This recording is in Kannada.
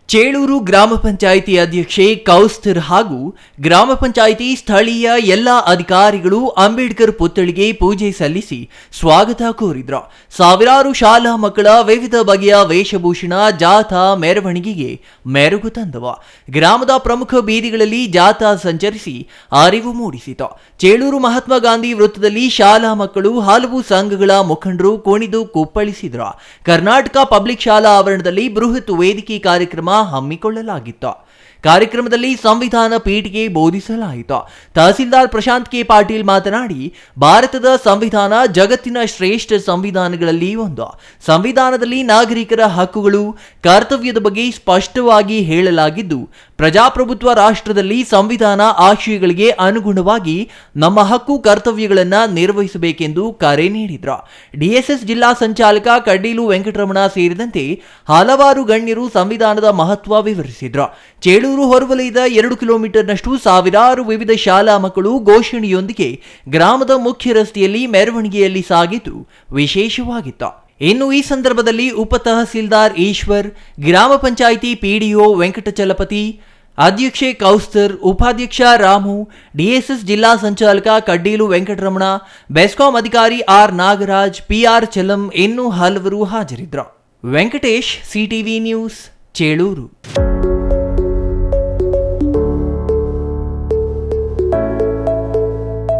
ಚೇಳೂರು ಗ್ರಾಮ ಪಂಚಾಯಿತಿ ಅಧ್ಯಕ್ಷೆ ಕೌಸ್ತರ್ ಹಾಗೂ ಗ್ರಾಮ ಪಂಚಾಯಿತಿ ಸ್ಥಳೀಯ ಎಲ್ಲ ಅಧಿಕಾರಿಗಳು ಅಂಬೇಡ್ಕರ್ ಪುತ್ಥಳಿಗೆ ಪೂಜೆ ಸಲ್ಲಿಸಿ ಸ್ವಾಗತ ಕೋರಿದ್ರು. ಸಾವಿರಾರು ಶಾಲಾ ಮಕ್ಕಳ ವಿವಿಧ ಬಗೆಯ ವೇಷಭೂಷಣ ಜಾಥಾ ಮೆರವಣಿಗೆಗೆ ಮೆರುಗು ತಂದವ. ಗ್ರಾಮದ ಪ್ರಮುಖ ಬೀದಿಗಳಲ್ಲಿ ಜಾಥಾ ಸಂಚರಿಸಿ ಅರಿವು ಮೂಡಿಸಿತು. ಚೇಳೂರು ಮಹಾತ್ಮ ಗಾಂಧಿ ವೃತ್ತದಲ್ಲಿ ಶಾಲಾ ಮಕ್ಕಳು ಹಲವು ಸಂಘಗಳ ಮುಖಂಡರು ಕುಣಿದು ಕುಪ್ಪಳಿಸಿದ್ರು. ಕರ್ನಾಟಕ ಪಬ್ಲಿಕ್ ಶಾಲಾ ಆವರಣದಲ್ಲಿ ಬೃಹತ್ ವೇದಿಕೆ ಕಾರ್ಯಕ್ರಮ ಹಮ್ಮಿಕೊಳ್ಳಲಾಗಿತ್ತು. ಕಾರ್ಯಕ್ರಮದಲ್ಲಿ ಸಂವಿಧಾನ ಪೀಠಿಕೆ ಬೋಧಿಸಲಾಯಿತು. ತಹಸೀಲ್ದಾರ್ ಪ್ರಶಾಂತ್ ಕೆ ಪಾಟೀಲ್ ಮಾತನಾಡಿ, ಭಾರತದ ಸಂವಿಧಾನ ಜಗತ್ತಿನ ಶ್ರೇಷ್ಠ ಸಂವಿಧಾನಗಳಲ್ಲಿ ಒಂದು. ಸಂವಿಧಾನದಲ್ಲಿ ನಾಗರಿಕರ ಹಕ್ಕುಗಳು, ಕರ್ತವ್ಯದ ಬಗ್ಗೆ ಸ್ಪಷ್ಟವಾಗಿ ಹೇಳಲಾಗಿದ್ದು, ಪ್ರಜಾಪ್ರಭುತ್ವ ರಾಷ್ಟ್ರದಲ್ಲಿ ಸಂವಿಧಾನ ಆಶಯಗಳಿಗೆ ಅನುಗುಣವಾಗಿ ನಮ್ಮ ಹಕ್ಕು ಕರ್ತವ್ಯಗಳನ್ನು ನಿರ್ವಹಿಸಬೇಕೆಂದು ಕರೆ ನೀಡಿದ್ರು. ಡಿಎಸ್ಎಸ್ ಜಿಲ್ಲಾ ಸಂಚಾಲಕ ಕಡ್ಡೀಲು ವೆಂಕಟರಮಣ ಸೇರಿದಂತೆ ಹಲವಾರು ಗಣ್ಯರು ಸಂವಿಧಾನದ ಮಹತ್ವ ವಿವರಿಸಿದ್ರು. ಚೇಳೂರು ಹೊರವಲಯದ 2 ಕಿಲೋಮೀಟರ್ನಷ್ಟು ಸಾವಿರಾರು ವಿವಿಧ ಶಾಲಾ ಮಕ್ಕಳು ಘೋಷಣೆಯೊಂದಿಗೆ ಗ್ರಾಮದ ಮುಖ್ಯ ರಸ್ತೆಯಲ್ಲಿ ಮೆರವಣಿಗೆಯಲ್ಲಿ ಸಾಗಿದ್ದು ವಿಶೇಷವಾಗಿತ್ತು. ಇನ್ನು ಈ ಸಂದರ್ಭದಲ್ಲಿ ಉಪ ತಹಸೀಲ್ದಾರ್ ಈಶ್ವರ್, ಗ್ರಾಮ ಪಂಚಾಯಿತಿ ಪಿಡಿಒ ವೆಂಕಟಚಲಪತಿ, ಅಧ್ಯಕ್ಷೆ ಕೌಸ್ತರ್, ಉಪಾಧ್ಯಕ್ಷ ರಾಮು, ಡಿಎಸ್ಎಸ್ ಜಿಲ್ಲಾ ಸಂಚಾಲಕ ಕಡ್ಡೀಲು ವೆಂಕಟರಮಣ, ಬೆಸ್ಕಾಂ ಅಧಿಕಾರಿ ಆರ್ ನಾಗರಾಜ್, ಪಿಆರ್ ಚಲಂ ಇನ್ನೂ ಹಲವರು ಹಾಜರಿದ್ದರು. Venkatesh, CTV news, Chelur.